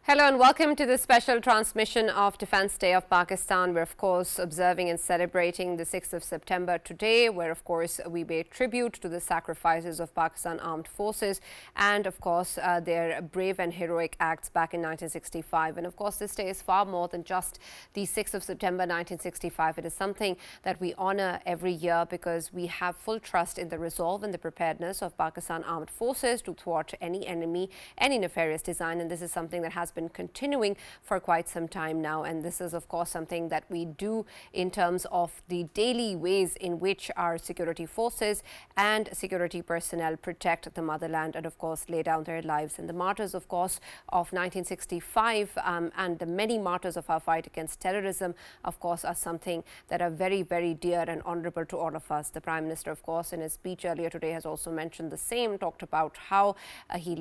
Hello and welcome to this special transmission of Defence Day of Pakistan. We're of course observing and celebrating the 6th of September today, where of course we pay tribute to the sacrifices of Pakistan Armed Forces and of course their brave and heroic acts back in 1965. And of course this day is far more than just the 6th of September 1965. It is something that we honour every year because we have full trust in the resolve and the preparedness of Pakistan Armed Forces to thwart any enemy, any nefarious design, and this is something that has been continuing for quite some time now. And this is of course something that we do in terms of the daily ways in which our security forces and security personnel protect the motherland and of course lay down their lives. And the martyrs of course of 1965 and the many martyrs of our fight against terrorism of course are something that are very, very dear and honourable to all of us. The Prime Minister of course in his speech earlier today has also mentioned the same, talked about how he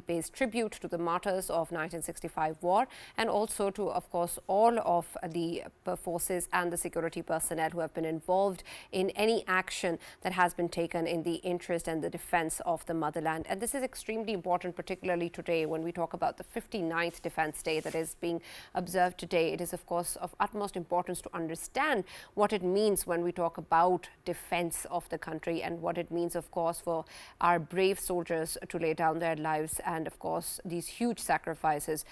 pays tribute to the martyrs of 1965 war and also to of course all of the forces and the security personnel who have been involved in any action that has been taken in the interest and the defence of the motherland. And this is extremely important, particularly today when we talk about the 59th Defence Day that is being observed today. It is of course of utmost importance to understand what it means when we talk about defence of the country and what it means of course for our brave soldiers to lay down their lives and of course these huge sacrifices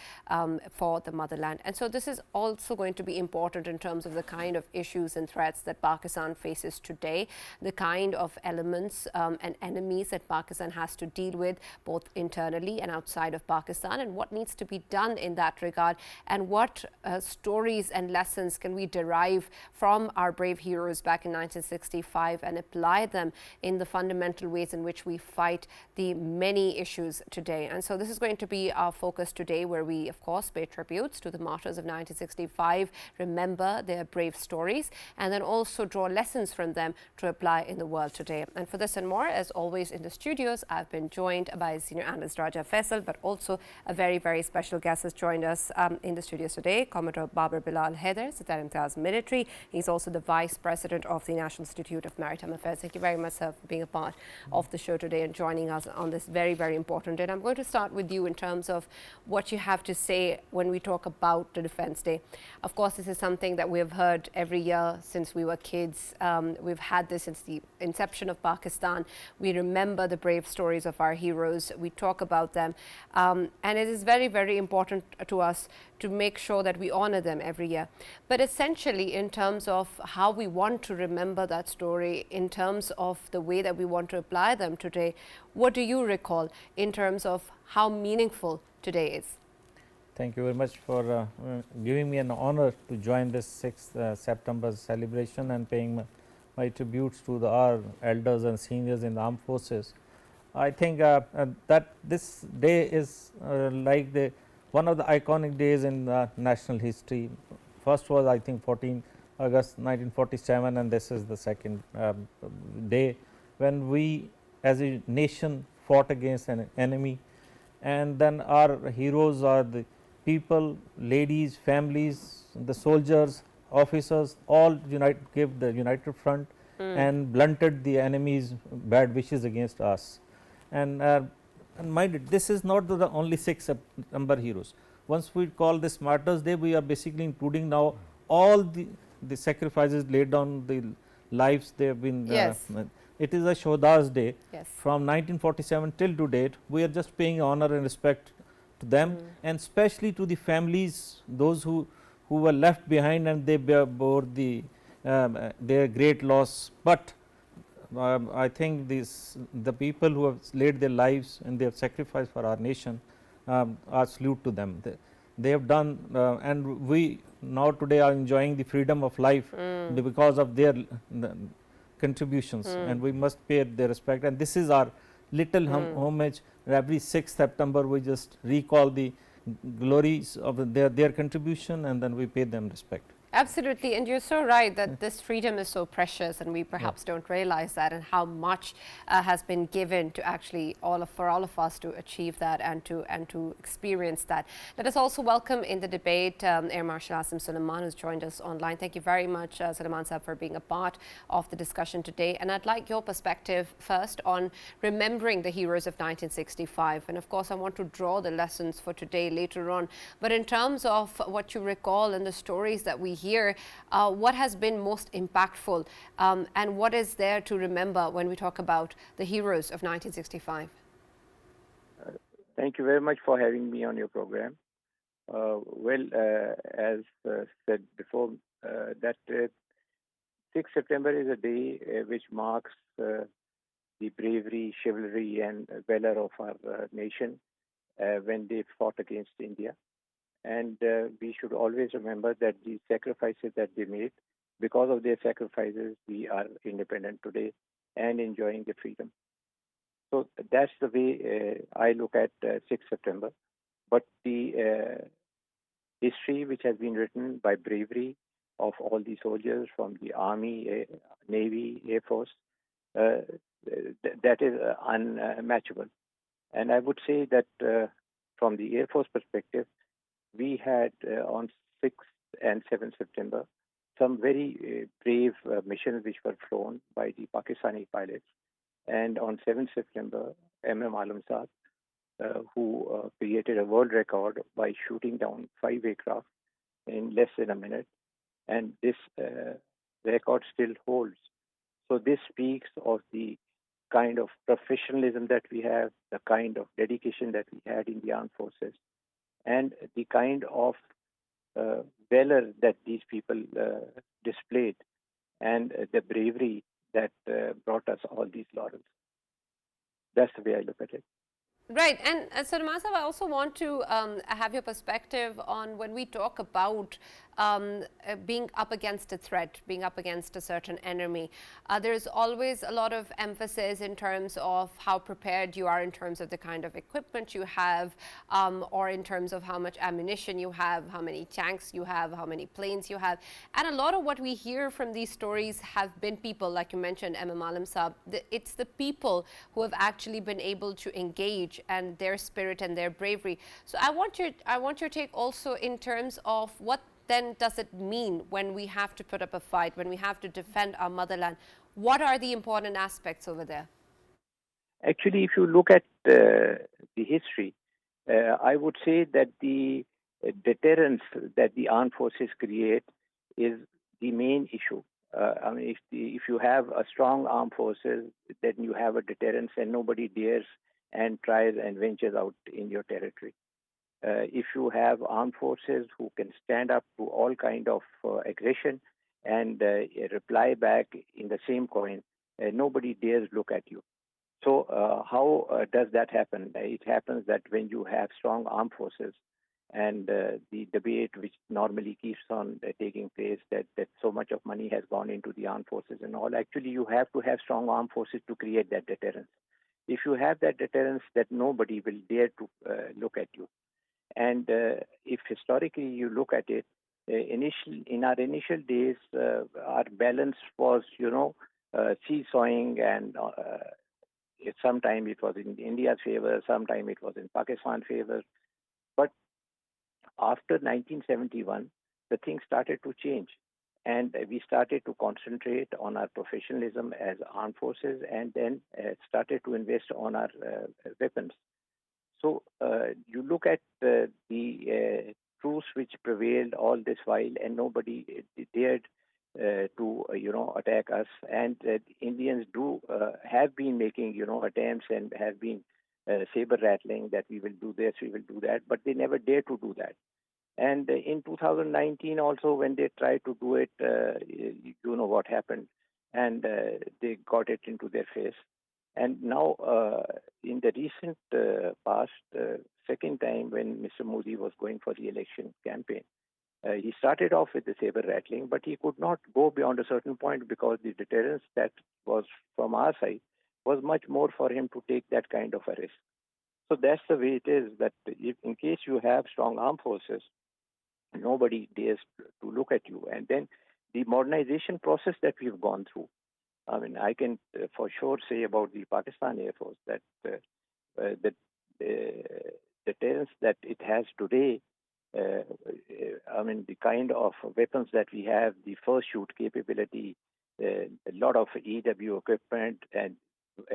for the motherland. And so this is also going to be important in terms of the kind of issues and threats that Pakistan faces today, the kind of elements and enemies that Pakistan has to deal with both internally and outside of Pakistan, and what needs to be done in that regard, and what stories and lessons can we derive from our brave heroes back in 1965 and apply them in the fundamental ways in which we fight the many issues today. And so this is going to be our focus today, where we of course pay tributes to the martyrs of 1965, remember their brave stories, and then also draw lessons from them to apply in the world today. And for this and more, as always in the studios, I've been joined by Senior Analyst Raja Faisal, but also a very, very special guest has joined us in the studios today, Commodore Bilal Haider, Deterrence military. He's also the Vice President of the National Institute of Maritime Affairs. Thank you very much, sir, for being a part of the show today and joining us on this very, very important day. And I'm going to start with you in terms of what you have to say when we talk about the Defence Day. Of course, this is something that we have heard every year since we were kids. We've had this since the inception of Pakistan. We remember the brave stories of our heroes. We talk about them. And it is very, very important to us to make sure that we honor them every year. But essentially, in terms of how we want to remember that story, in terms of the way that we want to apply them today, what do you recall in terms of how meaningful today is? Thank you very much for giving me an honor to join this 6th September celebration and paying my tributes to our elders and seniors in the armed forces. I think that this day is like one of the iconic days in national history. First was I think 14 August 1947, and this is the second day when we as a nation fought against an enemy, and then our heroes are the people, ladies, families, the soldiers, officers, all gave the united front and blunted the enemy's bad wishes against us. And mind it, this is not the only 6 September heroes. Once we call this Martyrs Day, we are basically including now all the sacrifices laid down, the lives they have been. Yes. It is a Shohada's Day. Yes. From 1947 till to date, we are just paying honor and respect to them, and especially to the families, those who were left behind, and they bore their great loss. But I think the people who have laid their lives and they have sacrificed for our nation, are salute to them. They have done, and we now today are enjoying the freedom of life because of their contributions, and we must pay their respect. And this is our little homage. Every 6th September we just recall the glories of their contribution, and then we pay them respect. Absolutely, and you're so right that this freedom is so precious, and we Yeah. perhaps don't realize that, and how much has been given to actually for all of us to achieve that and to experience that. Let us also welcome in the debate Air Marshal Asim Suleiman, who's joined us online. Thank you very much, Suleiman Sahab, for being a part of the discussion today. And I'd like your perspective first on remembering the heroes of 1965, and of course, I want to draw the lessons for today later on. But in terms of what you recall and the stories that we hear, what has been most impactful, and what is there to remember when we talk about the heroes of 1965? Thank you very much for having me on your program. As said before, that 6th September is a day which marks the bravery, chivalry, and valor of our nation when they fought against India. And we should always remember that the sacrifices that they made, because of their sacrifices, we are independent today and enjoying the freedom. So that's the way I look at 6th September. But the history which has been written by bravery of all the soldiers from the Army, Navy, Air Force, uh, that is unmatchable. And I would say that from the Air Force perspective, we had on 6th and 7th September some very brave missions which were flown by the Pakistani pilots. And on 7th September, MM Alam Saab, who created a world record by shooting down 5 aircraft in less than a minute. And this record still holds. So this speaks of the kind of professionalism that we have, the kind of dedication that we had in the armed forces, and the kind of valor that these people displayed, and the bravery that brought us all these laurels. That's the way I look at it. Right, and so Namasav, I also want to have your perspective on when we talk about being up against a threat, being up against a certain enemy. There's always a lot of emphasis in terms of how prepared you are in terms of the kind of equipment you have, or in terms of how much ammunition you have, how many tanks you have, how many planes you have. And a lot of what we hear from these stories have been people, like you mentioned, MM Alam Saab. It's the people who have actually been able to engage, and their spirit and their bravery. So I want your take also in terms of what then does it mean when we have to put up a fight, when we have to defend our motherland? What are the important aspects over there? Actually, if you look at the history, I would say that the deterrence that the armed forces create is the main issue. I mean, if you have a strong armed forces, then you have a deterrence, and nobody dares and tries and ventures out in your territory. If you have armed forces who can stand up to all kind of aggression and reply back in the same coin, nobody dares look at you. So how does that happen? It happens that when you have strong armed forces, and the debate which normally keeps on taking place, that so much of money has gone into the armed forces and all, actually you have to have strong armed forces to create that deterrence. If you have that deterrence, that nobody will dare to look at you. And if historically you look at it, in our initial days, our balance was, seesawing, and sometime it was in India's favor, sometime it was in Pakistan's favor. But after 1971, the thing started to change. And we started to concentrate on our professionalism as armed forces, and then started to invest on our weapons. So you look at the truce which prevailed all this while, and nobody dared to attack us. And Indians do have been making attempts, and have been saber rattling that we will do this, we will do that, but they never dare to do that. And in 2019 also, when they tried to do it, you know what happened, and they got it into their face. And now, in the recent past, second time when Mr. Modi was going for the election campaign, he started off with the saber rattling, but he could not go beyond a certain point, because the deterrence that was from our side was much more for him to take that kind of a risk. So that's the way it is, that if, in case you have strong armed forces, Nobody dares to look at you. And then the modernization process that we've gone through. I mean, I can for sure say about the Pakistan Air Force that the deterrence that it has today, I mean, the kind of weapons that we have, the first shoot capability, a lot of EW equipment, and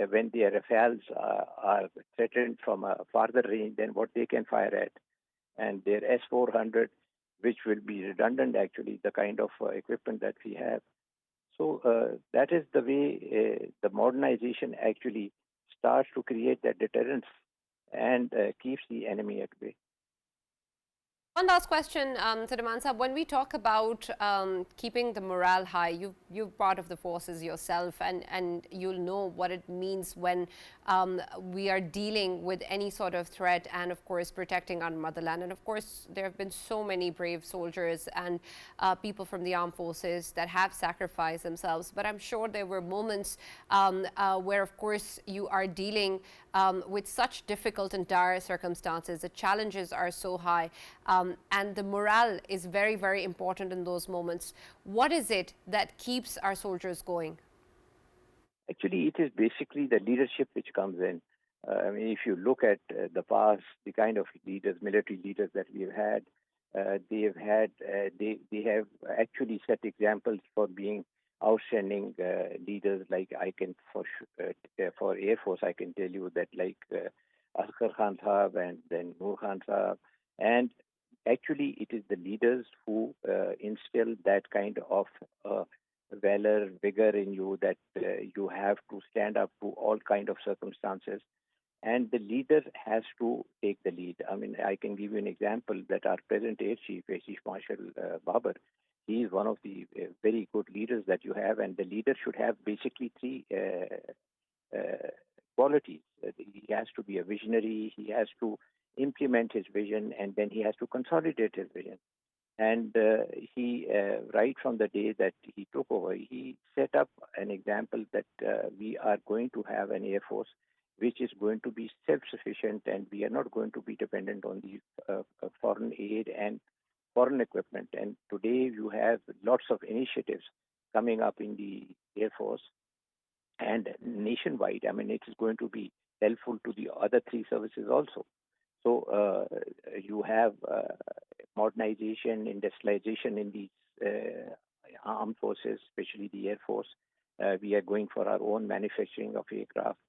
when their Rafales are threatened from a farther range than what they can fire at, and their S-400, which will be redundant actually, the kind of equipment that we have. So that is the way the modernization actually starts to create that deterrence and keeps the enemy at bay. One last question, Sadiman Sahab. When we talk about keeping the morale high, you're part of the forces yourself, and you'll know what it means when we are dealing with any sort of threat, and of course protecting our motherland. And of course, there have been so many brave soldiers and people from the armed forces that have sacrificed themselves. But I'm sure there were moments where, of course, you are dealing with such difficult and dire circumstances. The challenges are so high. And the morale is very, very important in those moments. What is it that keeps our soldiers going? Actually, it is basically the leadership which comes in. I mean, if you look at the past, the kind of leaders, military leaders that we have had, they have actually set examples for being outstanding leaders. Like I can for Air Force, I can tell you that like Asghar Khan Sahab and then Noor Khan Sahab, and actually, it is the leaders who instill that kind of valor, vigor in you that you have to stand up to all kind of circumstances. And the leader has to take the lead. I mean, I can give you an example that our present Air Chief, Air Chief Marshal Babar, he is one of the very good leaders that you have. And the leader should have basically three qualities. He has to be a visionary, he has to implement his vision, and then he has to consolidate his vision. And he, right from the day that he took over, he set up an example that we are going to have an Air Force which is going to be self-sufficient, and we are not going to be dependent on the foreign aid and foreign equipment. And today you have lots of initiatives coming up in the Air Force and nationwide. I mean, it is going to be helpful to the other three services also. So you have modernization, industrialization in these armed forces, especially the Air Force. We are going for our own manufacturing of aircraft.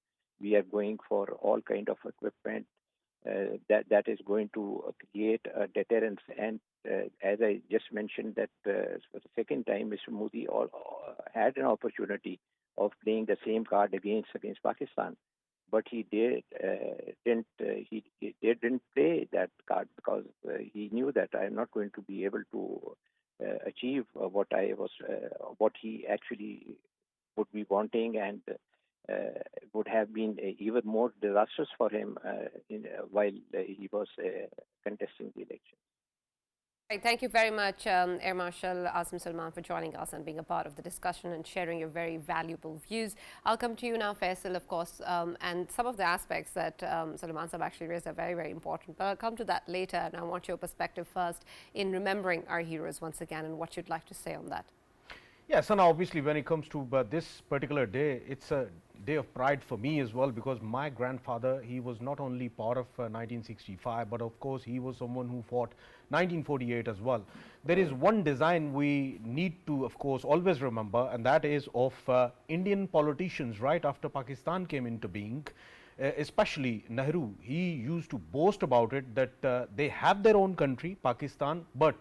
We are going for all kind of equipment that is going to create a deterrence. And as I just mentioned, that for the second time, Mr. Modi had an opportunity of playing the same card against Pakistan. But he didn't play that card because he knew that I am not going to be able to achieve what he actually would be wanting, and would have been even more disastrous for him while he was contesting the election. Right, thank you very much, Air Marshal Asim Salman, for joining us and being a part of the discussion and sharing your very valuable views. I'll come to you now, Faisal, of course, and some of the aspects that Salman Sahab actually raised are very, very important. But I'll come to that later, and I want your perspective first in remembering our heroes once again and what you'd like to say on that. Yes, Sana, obviously when it comes to this particular day, it's a day of pride for me as well, because my grandfather, he was not only part of 1965, but of course he was someone who fought 1948 as well. There is one design we need to, of course, always remember, and that is of Indian politicians right after Pakistan came into being. Especially Nehru, he used to boast about it that they have their own country, Pakistan, but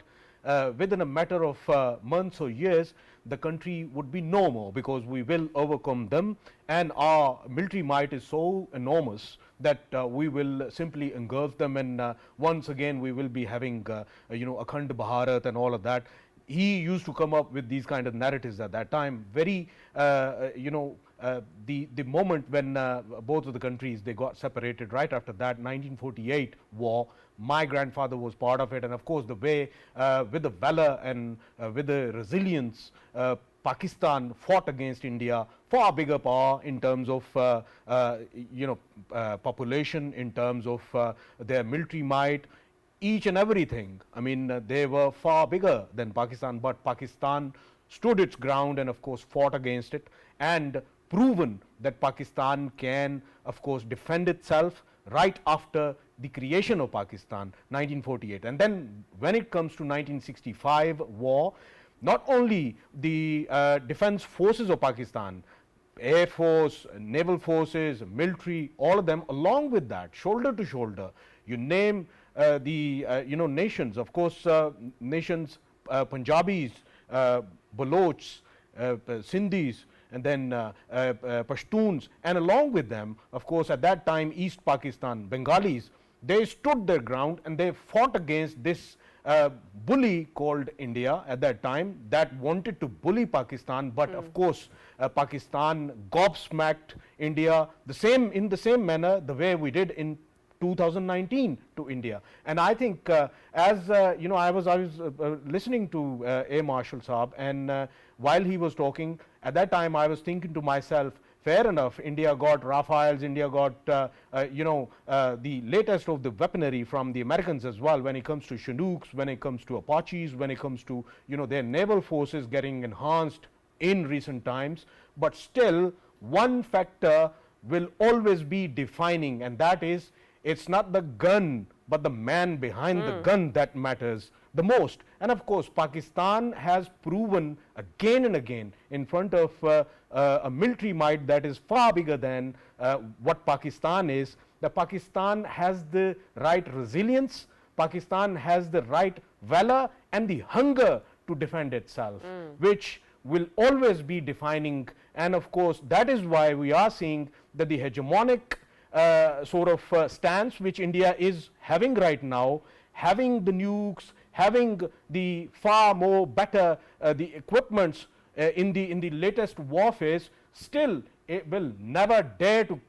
within a matter of months or years, the country would be no more, because we will overcome them, and our military might is so enormous that we will simply engulf them, and once again we will be having Akhand Bharat and all of that. He used to come up with these kind of narratives at that time. Very the moment when both of the countries, they got separated right after that 1948 war, my grandfather was part of it, and of course the way with the valor and with the resilience Pakistan fought against India, far bigger power in terms of population, in terms of their military might. each and everything. I mean, they were far bigger than Pakistan, but Pakistan stood its ground and of course fought against it and proven that Pakistan can of course defend itself right after the creation of Pakistan 1948. And then when it comes to 1965 war, not only the defense forces of Pakistan, Air Force, Naval Forces, military, all of them, along with that, shoulder to shoulder, you name the nations, of course, nations, Punjabis, Balochs, Sindhis, and then Pashtuns, and along with them, of course, at that time, East Pakistan, Bengalis, they stood their ground and they fought against this bully called India at that time that wanted to bully Pakistan, but of course Pakistan gobsmacked India in the same manner the way we did in 2019 to India. And I think as I was listening to Air Marshal Saab, and while he was talking at that time, I was thinking to myself, fair enough, India got Rafales, India got the latest of the weaponry from the Americans as well, when it comes to Chinooks, when it comes to Apaches, when it comes to their naval forces getting enhanced in recent times. But still, one factor will always be defining, and that is, it's not the gun but the man behind the gun that matters the most. And of course, Pakistan has proven again and again in front of a military might that is far bigger than what Pakistan is, that Pakistan has the right resilience, Pakistan has the right valor and the hunger to defend itself, which will always be defining. And of course, that is why we are seeing that the hegemonic sort of stance which India is having right now, having the nukes, having the far more better the equipments in the latest warfare, still it will never dare to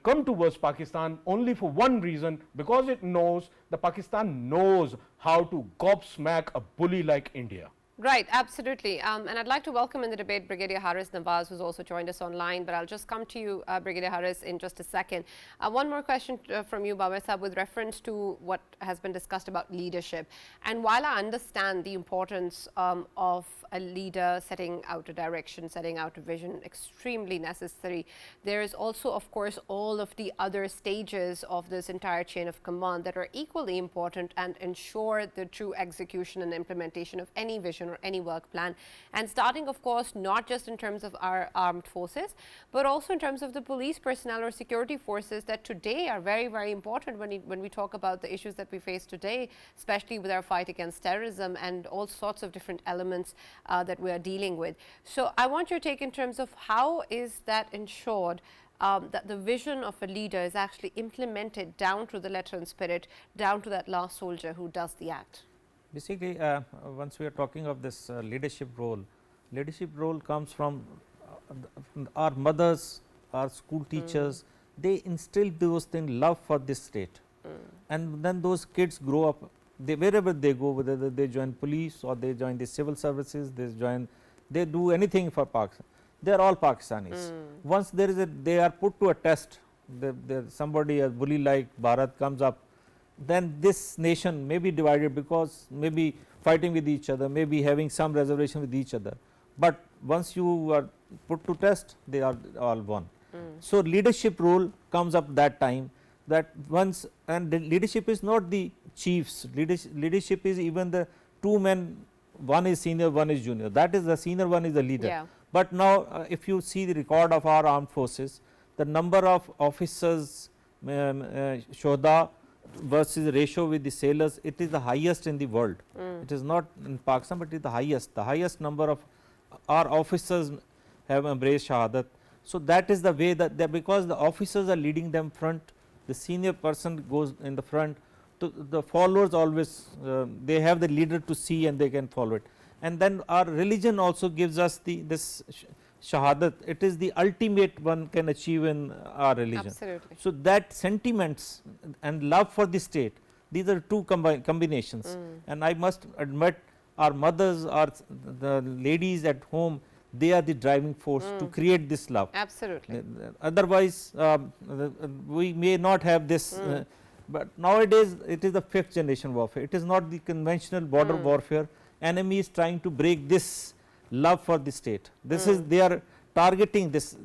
come towards Pakistan, only for one reason, because it knows that Pakistan knows how to gobsmack a bully like India. Right, absolutely. And I'd like to welcome in the debate Brigadier Haris Nawaz, who's also joined us online, but I'll just come to you, Brigadier Haris, in just a second. One more question from you, Babar Sahab, with reference to what has been discussed about leadership. And while I understand the importance of a leader setting out a direction, setting out a vision, extremely necessary, there is also, of course, all of the other stages of this entire chain of command that are equally important and ensure the true execution and implementation of any vision or any work plan, and starting of course not just in terms of our armed forces, but also in terms of the police personnel or security forces that today are very, very important when we talk about the issues that we face today, especially with our fight against terrorism and all sorts of different elements that we are dealing with. So I want your take in terms of how is that ensured that the vision of a leader is actually implemented down to the letter and spirit, down to that last soldier who does the act. Basically, once we are talking of this leadership role comes from our mothers, our school teachers. They instill those things, love for this state, and then those kids grow up. Wherever they go, whether they join police or they join the civil services, they do anything for Pakistan. They are all Pakistanis. Once they are put to a test. Somebody, a bully like Bharat, comes up. Then this nation may be divided because maybe fighting with each other, maybe having some reservation with each other, but once you are put to test, they are all one. So leadership role comes up that time, that once, and the leadership is not the chiefs, leadership is even the two men, one is senior, one is junior, that is the senior one is the leader. Yeah. But now if you see the record of our armed forces, the number of officers, Shoda versus ratio with the sailors, it is the highest in the world. It is not in Pakistan, but it is the highest. The highest number of our officers have embraced Shahadat. So that is the way that because the officers are leading them front, the senior person goes in the front, to the followers always they have the leader to see and they can follow it. And then our religion also gives us this Shahadat. It is the ultimate one can achieve in our religion. Absolutely. So that sentiments and love for the state, these are two combinations. And I must admit, our mothers, the ladies at home, they are the driving force to create this love. Absolutely. Otherwise, we may not have this But nowadays it is the 5th generation warfare. It is not the conventional border warfare. Enemy is trying to break this love for the state. This is they are targeting this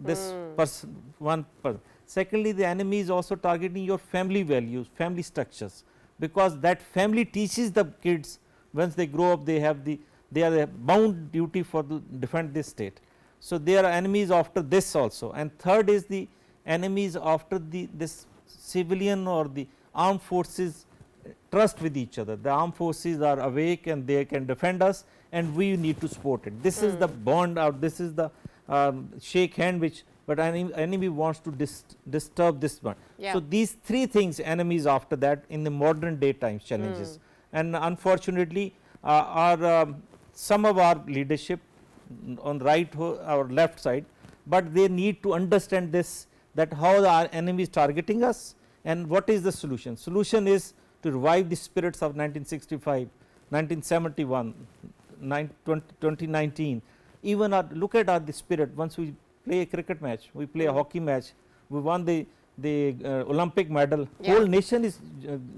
person, one person. Secondly, the enemy is also targeting your family values, family structures, because that family teaches the kids once they grow up, they have they are bound duty for to defend this state. So they are enemies after this also. And third is the enemies after this civilian or the armed forces trust with each other. The armed forces are awake and they can defend us, and we need to support it. This is the bond out, this is the shake hand which, but enemy wants to disturb this one. Yeah. So these three things enemies after that in the modern day times challenges. And unfortunately some of our leadership on right or left side, but they need to understand this, that how our enemy is targeting us and what is the solution. Solution is to revive the spirits of 1965, 1971, 2019. Even look at the spirit. Once we play a cricket match, we play a hockey match, we won the Olympic medal, whole nation is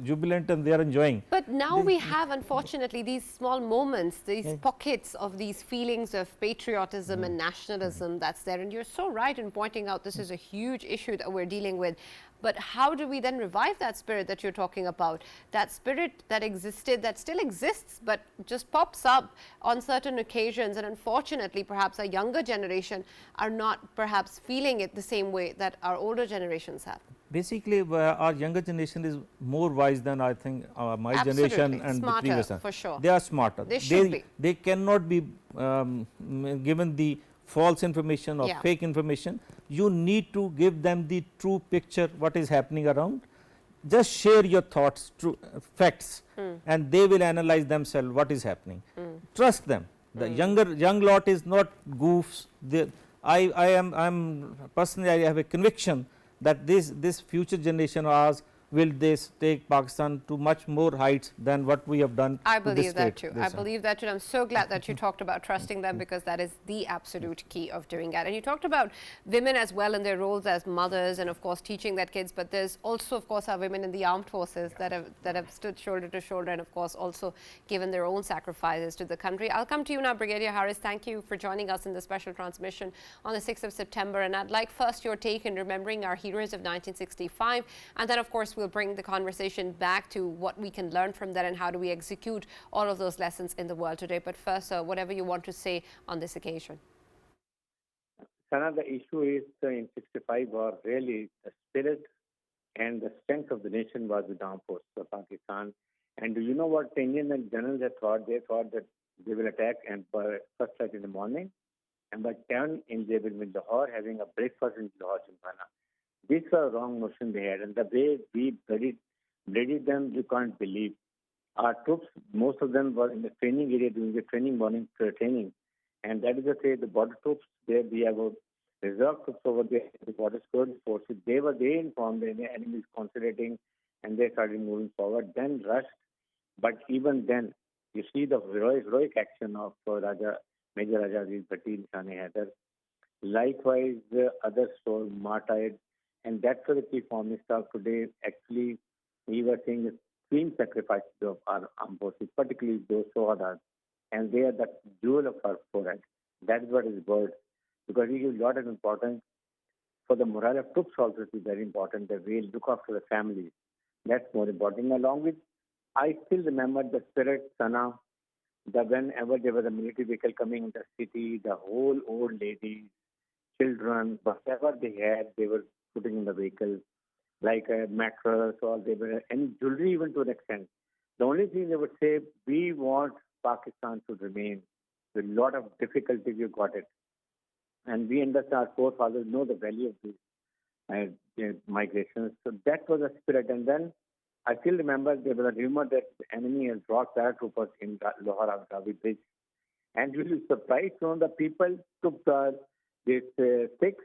jubilant and they are enjoying. But now we have, unfortunately, these small moments, these pockets of these feelings of patriotism and nationalism that's there. And you're so right in pointing out this is a huge issue that we're dealing with. But how do we then revive that spirit that you're talking about? That spirit that existed, that still exists, but just pops up on certain occasions. And unfortunately, perhaps our younger generation are not perhaps feeling it the same way that our older generations have. Basically, our younger generation is more wise than I think my Absolutely. generation and Smarter, the previous one. for sure. They are smarter. They should be. They cannot be given the false information or fake information. You need to give them the true picture what is happening around. Just share your thoughts, true facts, and they will analyze themselves what is happening. Trust them. The young lot is not goofs. I am personally, I have a conviction that this future generation of ours will take Pakistan to much more heights than what we have done. I believe that too. I believe that too. I'm so glad that you talked about trusting them, because that is the absolute key of doing that. And you talked about women as well in their roles as mothers and of course teaching their kids, but there's also of course our women in the armed forces that have stood shoulder to shoulder and of course also given their own sacrifices to the country. I'll come to you now, Brigadier Harris. Thank you for joining us in the special transmission on the 6th of September. And I'd like first your take in remembering our heroes of 1965, and then of course we'll bring the conversation back to what we can learn from that and how do we execute all of those lessons in the world today. But first, whatever you want to say on this occasion. Sana, the issue is in 65 was really the spirit and the strength of the nation was the armed forces of Pakistan. And do you know what the Indian generals had thought? They thought that they will attack and first light in the morning, and by 10 they will be in Lahore having a breakfast in Lahore, Chimphana. This was a wrong notion they had, and the way we bloodied them, you can't believe. Our troops, most of them were in the training area doing the training, morning training, and that is to say the border troops. There we have a reserve troops over there, the border security forces. They informed the enemy is concentrating, and they started moving forward. Then rushed, but even then, you see the heroic action of Major Raja Aziz Bhatti, Haider. Likewise, the others were martyred. And that's where the key form is today. Actually, we were seeing the extreme sacrifices of our armed forces, particularly those soldiers. And they are the jewel of our forehead. That is what is worth. Because it is a lot of importance for the morale of troops also. It is very important that we look after the families. That's more important. Along with, I still remember the spirit, Sana, that whenever there was a military vehicle coming in the city, the whole old ladies, children, whatever they had, they were putting in the vehicle, like a mattress or they were, and jewelry even to an extent. The only thing they would say, we want Pakistan to remain. With a lot of difficulty, we got it. And we understand, our forefathers know the value of these migrations. So that was a spirit. And then I still remember there was a rumor that the enemy has brought paratroopers in Lahore Abu Bridge. And we were surprised when the people took these sticks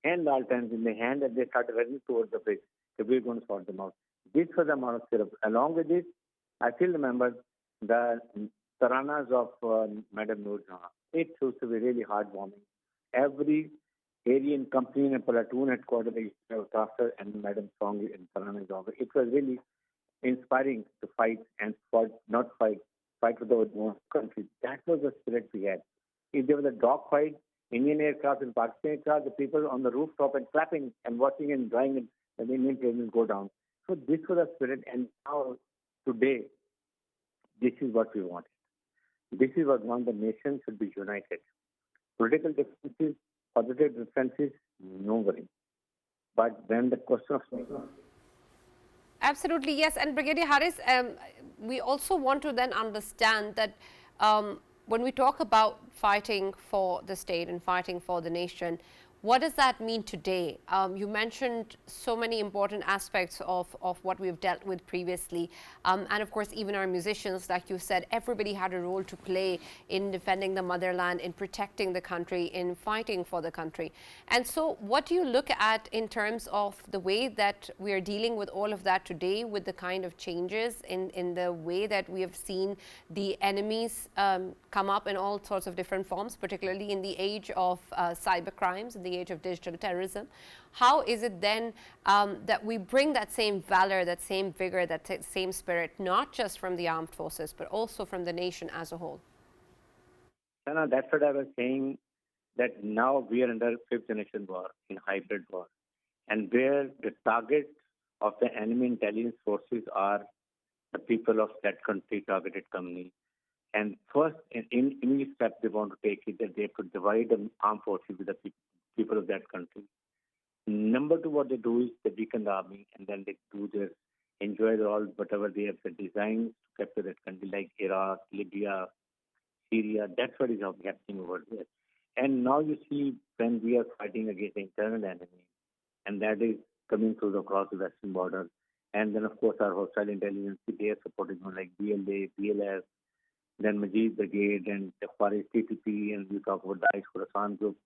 and lanterns in the hand and they started running towards the bridge. So we were going to sort them out. This was the amount of syrup. Along with this, I still remember the taranas of Madam Noor Jahan. It used to be really heartwarming. Every area in company and platoon headquarters, they used to have Tafsir and Madam Song in Sarana's office. It was really inspiring to fight and fight for the own country. That was the spirit we had. If there was a dog fight, Indian aircraft and Pakistan aircraft, the people on the rooftop and clapping and watching and enjoying it, and the Indian planes go down. So this was the spirit, and now, today, this is what we want. This is what one the nation should be united. Political differences, positive differences, no worry. But when the question of Absolutely, yes. And Brigadier Harris, we also want to then understand that when we talk about fighting for the state and fighting for the nation, what does that mean today? You mentioned so many important aspects of what we've dealt with previously. And of course, even our musicians, like you said, everybody had a role to play in defending the motherland, in protecting the country, in fighting for the country. And so what do you look at in terms of the way that we are dealing with all of that today, with the kind of changes in the way that we have seen the enemies come up in all sorts of different forms, particularly in the age of cyber crimes, in the age of digital terrorism? How is it then that we bring that same valor, that same vigor, that same spirit, not just from the armed forces, but also from the nation as a whole? Sana, that's what I was saying, that now we are under fifth generation war, in hybrid war, and where the target of the enemy intelligence forces are the people of that country, targeted company. And first, in immediate step they want to take it that they have to divide the armed forces with the people of that country. Number two, what they do is they weaken the army, and then they do their enjoy all whatever they have designed to capture that country, like Iraq, Libya, Syria. That's what is happening over there. And now you see when we are fighting against the internal enemy, and that is coming through across the western border. And then, of course, our hostile intelligence, they are supporting them like BLA, BLS, then Majid Brigade, and the Faris TTP, and we talk about the Ice Khorasan group.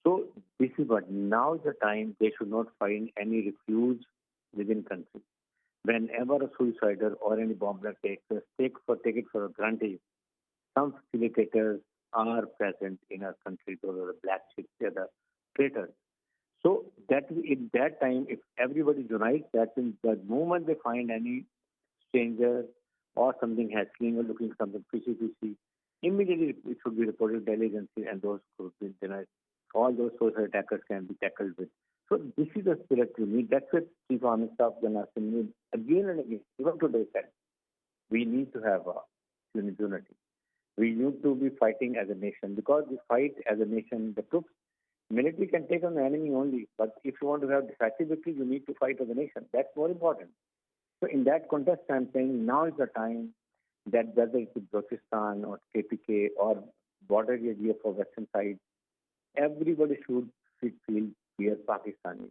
So this is what now is the time they should not find any refuge within country. Whenever a suicider or any bomber takes us, take it for granted, some facilitators are present in our country. Those are the black chips, they are the traitors. So that in that time, if everybody unites, that means the moment they find any stranger or something happening or looking something fishy, immediately it should be reported to intelligence, and those could be denied. All those social attackers can be tackled with. So this is the spirit we need. That's what Chief Army Staff General need again and again. Even today said, we need to have unity. We need to be fighting as a nation, because we fight as a nation. The troops, military can take on the enemy only, but if you want to have decisive victory, you need to fight as a nation. That's more important. So in that context, I'm saying now is the time that whether it's Balochistan or KPK or border area for western side, everybody should feel we are Pakistani.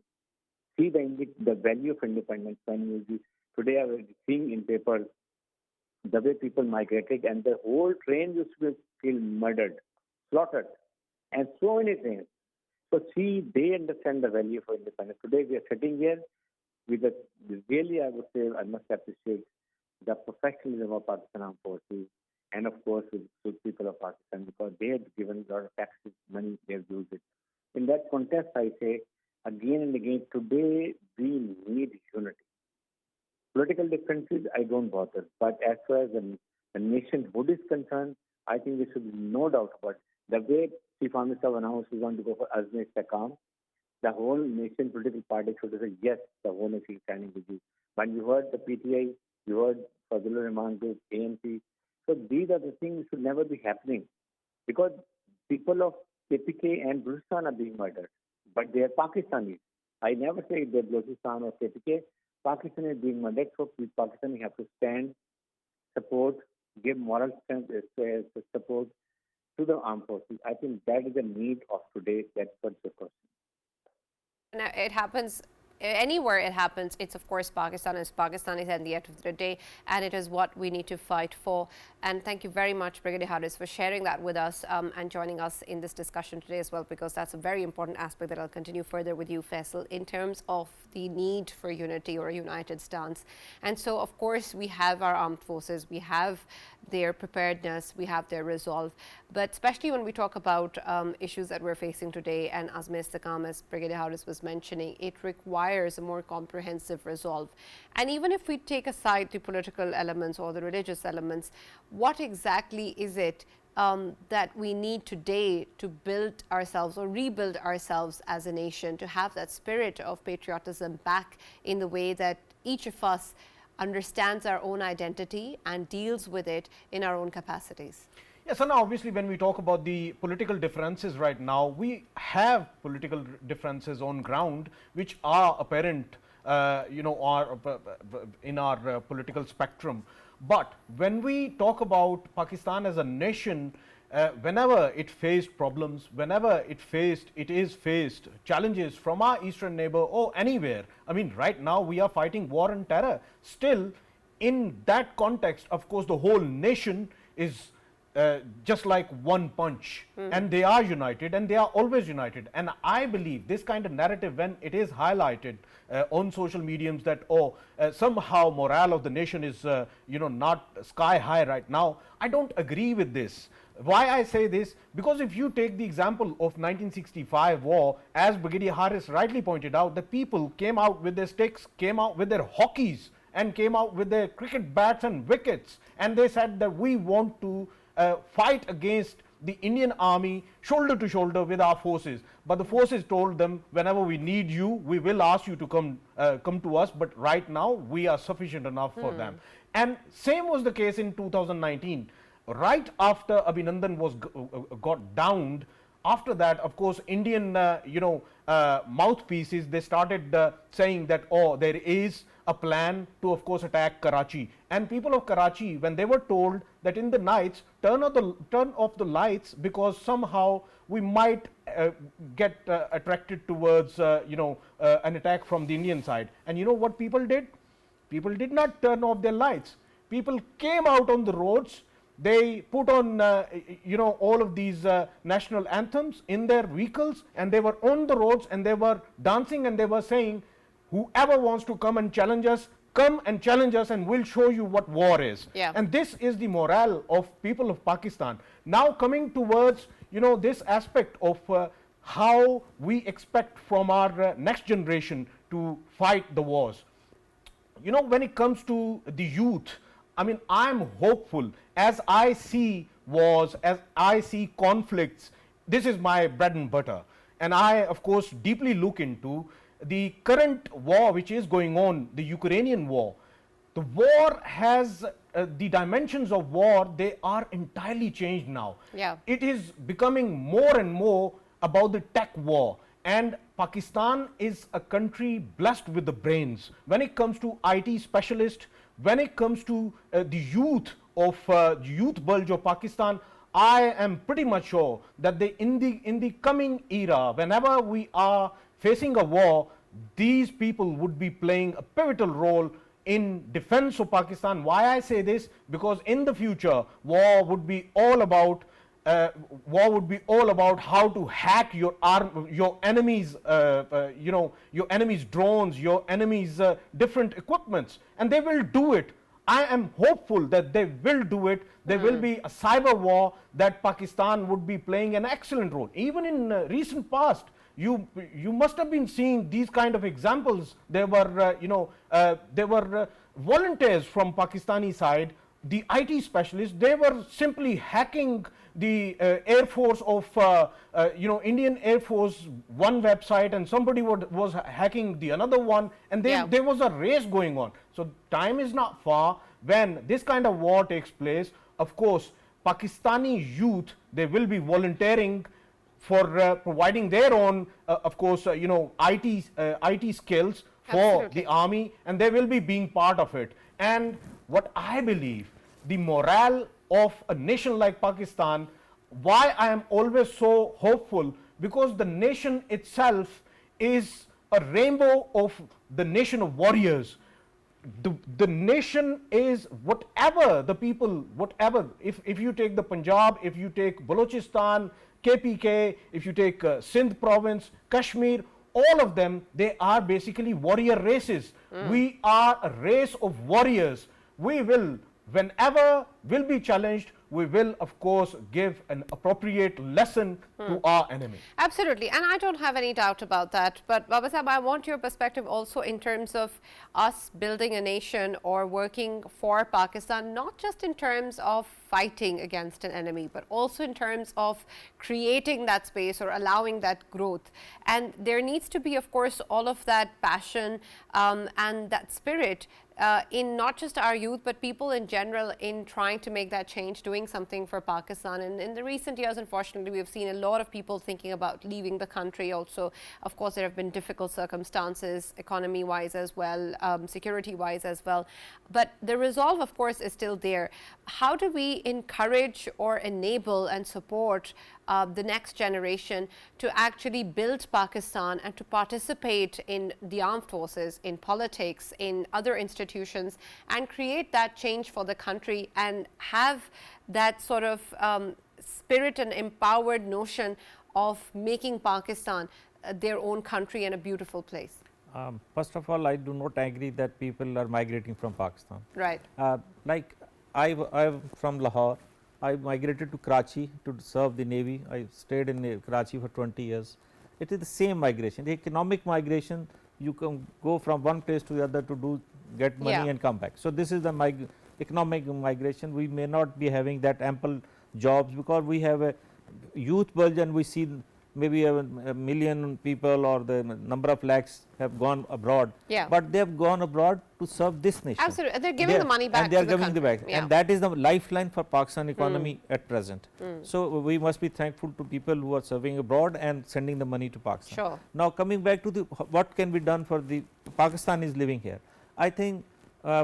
See the value of independence. When you today I was seeing in papers the way people migrated, and the whole train used to feel murdered, slaughtered, and so many things. So see, they understand the value of independence. Today we are sitting here with the really, I would say, I must appreciate the professionalism of Pakistan Armed Forces, and of course with people of Pakistan, because they have given a lot of taxes, money, they have used it. In that context, I say again and again, today we need unity. Political differences, I don't bother. But as far as the nationhood is concerned, I think there should be no doubt about it. The way Chief Army Staff announced he want to go for Azmi Istakam, the whole nation political party should say, yes, the whole nation is standing with you. When you heard the PTI, you heard Fazlur Rahman Group, ANC. So these are the things that should never be happening, because people of KPK and Balochistan are being murdered, but they are Pakistanis. I never say they're Balochistan or KPK. Pakistan is being murdered, so Pakistani have to stand, support, give moral strength, support to the armed forces. I think that is the need of today. That's what the question. Now, it happens anywhere it happens, it's of course Pakistan. It's Pakistanis at the end of the day, and it is what we need to fight for. And thank you very much, Brigadier Haider, for sharing that with us and joining us in this discussion today as well, because that's a very important aspect that I'll continue further with you, Faisal, in terms of the need for unity or a united stance. And so, of course, we have our armed forces, we have their preparedness, we have their resolve, but especially when we talk about issues that we're facing today, and as Istikam, as Brigadier Haider was mentioning, it requires a more comprehensive resolve. And even if we take aside the political elements or the religious elements, what exactly is it that we need today to build ourselves or rebuild ourselves as a nation, to have that spirit of patriotism back in the way that each of us understands our own identity and deals with it in our own capacities? Yes, and obviously when we talk about the political differences right now, we have political differences on ground which are apparent, are in our political spectrum. But when we talk about Pakistan as a nation, whenever it faced problems, whenever it is faced challenges from our eastern neighbor or anywhere, I mean, right now we are fighting war and terror. Still, in that context, of course, the whole nation is just like one punch, and they are united, and they are always united. And I believe this kind of narrative, when it is highlighted on social mediums, that somehow morale of the nation is not sky high right now, I don't agree with this. Why I say this? Because if you take the example of 1965 war, as Brigadier Haider rightly pointed out, the people came out with their sticks, came out with their hockeys, and came out with their cricket bats and wickets, and they said that we want to fight against the Indian army shoulder to shoulder with our forces. But the forces told them, whenever we need you, we will ask you to come to us, but right now we are sufficient enough for them. And same was the case in 2019. Right after Abhinandan was got downed, after that, of course, Indian mouthpieces, they started saying that there is a plan to, of course, attack Karachi. And people of Karachi, when they were told that in the nights, turn off the lights, because somehow we might get attracted towards an attack from the Indian side. And you know what people did? People did not turn off their lights. People came out on the roads. They put on all of these national anthems in their vehicles, and they were on the roads, and they were dancing, and they were saying, whoever wants to come and challenge us, come and challenge us, and we'll show you what war is. Yeah. And this is the morale of people of Pakistan. Now coming towards this aspect of how we expect from our next generation to fight the wars. When it comes to the youth, I mean, I'm hopeful. As I see wars, as I see conflicts, this is my bread and butter. And I, of course, deeply look into the current war which is going on, the Ukrainian war. The war has, the dimensions of war, they are entirely changed now. Yeah. It is becoming more and more about the tech war. And Pakistan is a country blessed with the brains. When it comes to IT specialists, when it comes to the youth bulge of Pakistan, I am pretty much sure that in the coming era, whenever we are facing a war, these people would be playing a pivotal role in defense of Pakistan. Why I say this? Because in the future, war would be all about how to hack your enemies, your enemies' drones, your enemies' different equipments, and they will do it. I am hopeful that they will do it. There will be a cyber war that Pakistan would be playing an excellent role. Even in recent past, you must have been seeing these kind of examples. There were volunteers from Pakistani side, the IT specialists. They were simply hacking the Air Force of Indian Air Force one website, and somebody was hacking the another one, and there was a race going on. So time is not far when this kind of war takes place. Of course, Pakistani youth, they will be volunteering for providing their own, IT skills for the army, and they will be being part of it. And what I believe, the morale of a nation like Pakistan, why I am always so hopeful, because the nation itself is a rainbow of the nation of warriors. The nation is whatever the people, whatever, if you take the Punjab, if you take Balochistan, KPK, if you take Sindh province, Kashmir, all of them, they are basically warrior races. We are a race of warriors. We will, whenever will be challenged, we will of course give an appropriate lesson to our enemy. Absolutely, and I don't have any doubt about that. But Baba Sahab, I want your perspective also in terms of us building a nation or working for Pakistan, not just in terms of fighting against an enemy, but also in terms of creating that space or allowing that growth. And there needs to be, of course, all of that passion and that spirit in not just our youth, but people in general in trying to make that change, doing something for Pakistan. And in the recent years, unfortunately, we have seen a lot of people thinking about leaving the country also. Of course, there have been difficult circumstances, economy-wise as well, security-wise as well. But the resolve, of course, is still there. How do we encourage or enable and support the next generation to actually build Pakistan and to participate in the armed forces, in politics, in other institutions, and create that change for the country and have that sort of spirit and empowered notion of making Pakistan their own country and a beautiful place? First of all, I do not agree that people are migrating from Pakistan. Right. Like I'm from Lahore. I migrated to Karachi to serve the Navy. I stayed in Karachi for 20 years. It is the same migration, the economic migration. You can go from one place to the other to get money and come back. So this is the economic migration. We may not be having that ample jobs because we have a youth bulge, and we see maybe a million people or the number of lakhs have gone abroad, but they have gone abroad to serve this nation. Absolutely, they're giving the money back. And they are to the giving the back, and that is the lifeline for Pakistan economy at present. So we must be thankful to people who are serving abroad and sending the money to Pakistan. Sure. Now coming back to the what can be done for the Pakistan is living here. I think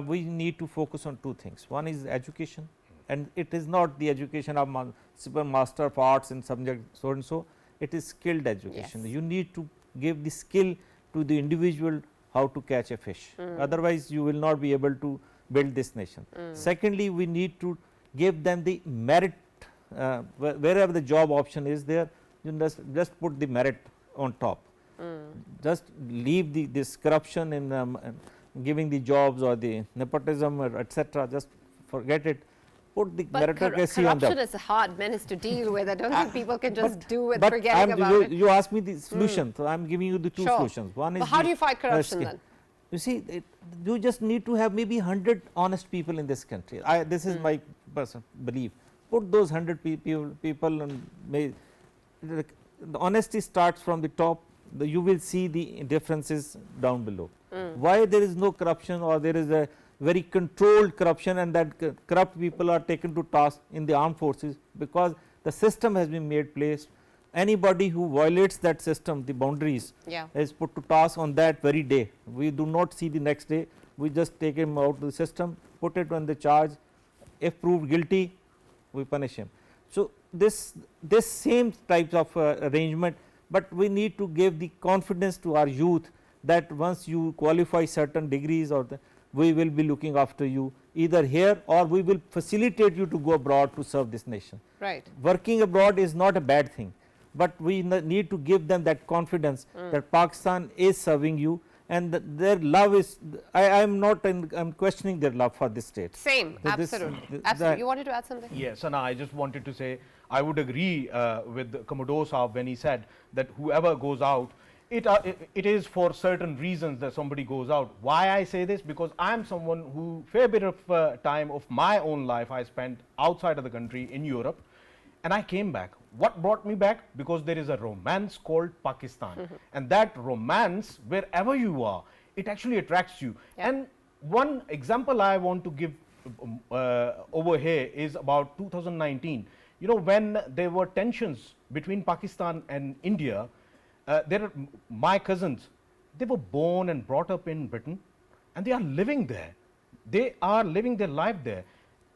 we need to focus on two things. One is education, and it is not the education of super master of arts in subject so and so. It is skilled education. You need to give the skill to the individual how to catch a fish. Otherwise, you will not be able to build this nation. Secondly, we need to give them the merit. Wherever the job option is there, you just put the merit on top. Just leave this corruption in giving the jobs or the nepotism or etc. Just forget it. Put the meritocracy on that. Corruption is a hard menace to deal with. I don't think people can just do it forgetting about it. You asked me the solution, so I am giving you the two solutions. One is but how do you fight corruption then? You see, you just need to have maybe 100 honest people in this country. This is my personal belief. Put those 100 people and the honesty starts from the top. You will see the differences down below. Why there is no corruption, or there is a very controlled corruption, and that corrupt people are taken to task in the armed forces, because the system has been made place. Anybody who violates that system, the boundaries, is put to task on that very day. We do not see the next day. We just take him out of the system, put it on the charge. If proved guilty, we punish him. So this same types of arrangement, but we need to give the confidence to our youth that once you qualify certain degrees, or we will be looking after you either here, or we will facilitate you to go abroad to serve this nation. Right. Working abroad is not a bad thing, but we need to give them that confidence that Pakistan is serving you, and their love is, I am questioning their love for this state. Same, so absolutely. Absolutely. You wanted to add something? Yes, and I just wanted to say, I would agree with Commodore Saab when he said that whoever goes out, it is for certain reasons that somebody goes out. Why I say this? Because I am someone who fair bit of time of my own life I spent outside of the country in Europe, and I came back. What brought me back? Because there is a romance called Pakistan, and that romance, wherever you are, it actually attracts you. And one example I want to give over here is about 2019. You know, when there were tensions between Pakistan and India, my cousins, they were born and brought up in Britain, and they are living there. They are living their life there.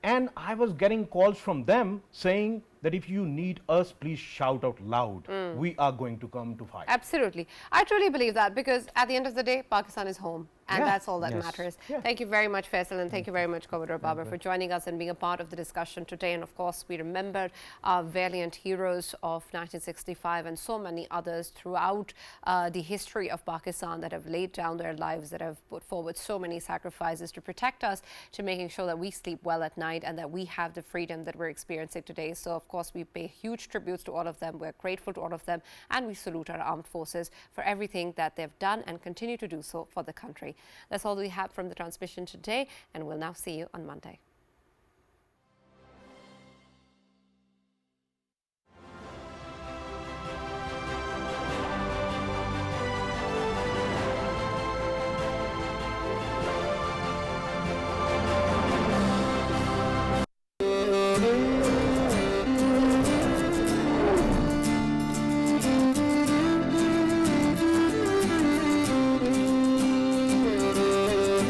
And I was getting calls from them saying that if you need us, please shout out loud. We are going to come to fight. Absolutely. I truly believe that, because at the end of the day, Pakistan is home. And that's all that matters. Thank you very much, Faisal, and thank you very much, Commodore Babar, for joining us and being a part of the discussion today. And of course, we remembered our valiant heroes of 1965 and so many others throughout the history of Pakistan that have laid down their lives, that have put forward so many sacrifices to protect us, to making sure that we sleep well at night and that we have the freedom that we're experiencing today. So, of course, we pay huge tributes to all of them. We're grateful to all of them, and we salute our armed forces for everything that they've done and continue to do so for the country. That's all we have from the transmission today, and we'll now see you on Monday.